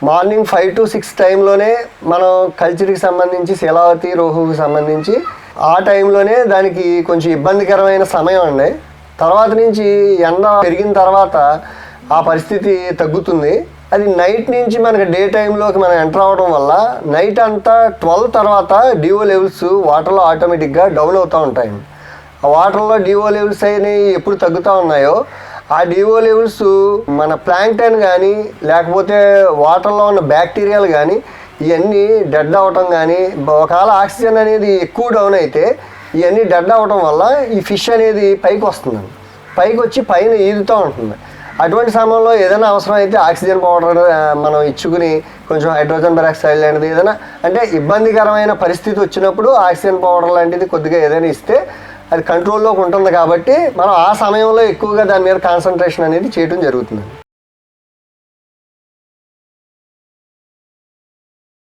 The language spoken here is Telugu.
మార్నింగ్ 5 to 6 టైంలోనే మనం కల్చర్కి సంబంధించి శీలావతి రోహుకి సంబంధించి ఆ టైంలోనే దానికి కొంచెం ఇబ్బందికరమైన సమయం అండి. తర్వాత నుంచి ఎండ పెరిగిన తర్వాత ఆ పరిస్థితి తగ్గుతుంది. అది నైట్ నుంచి మనకి డే టైంలోకి మనం ఎంటర్ అవ్వడం వల్ల నైట్ అంతా 12 తర్వాత డిఓ లెవెల్స్ వాటర్లో ఆటోమేటిక్గా డౌన్ అవుతూ ఉంటాయి. ఆ వాటర్లో డిఓ లెవెల్స్ అనేవి ఎప్పుడు తగ్గుతూ ఉన్నాయో ఆ డిఓ లెవెల్స్ మన ప్లాంక్టన్ కానీ లేకపోతే వాటర్లో ఉన్న బ్యాక్టీరియాలు కానీ ఇవన్నీ డెడ్ అవ్వటం కానీ, ఒకవేళ ఆక్సిజన్ అనేది ఎక్కువ డౌన్ అయితే ఇవన్నీ డెడ్ అవ్వటం వల్ల ఈ ఫిష్ అనేది పైకి వస్తుందండి. పైకి వచ్చి పైన ఈదుతూ ఉంటుంది. అటువంటి సమయంలో ఏదైనా అవసరం అయితే ఆక్సిజన్ పౌడర్ మనం ఇచ్చుకుని కొంచెం హైడ్రోజన్ పెరాక్సైడ్ లాంటిది ఏదైనా అంటే ఇబ్బందికరమైన పరిస్థితి వచ్చినప్పుడు ఆక్సిజన్ పౌడర్ లాంటిది కొద్దిగా ఏదైనా ఇస్తే అది కంట్రోల్లోకి ఉంటుంది. కాబట్టి మనం ఆ సమయంలో ఎక్కువగా దాని మీద కాన్సన్ట్రేషన్ అనేది చేయడం జరుగుతుంది.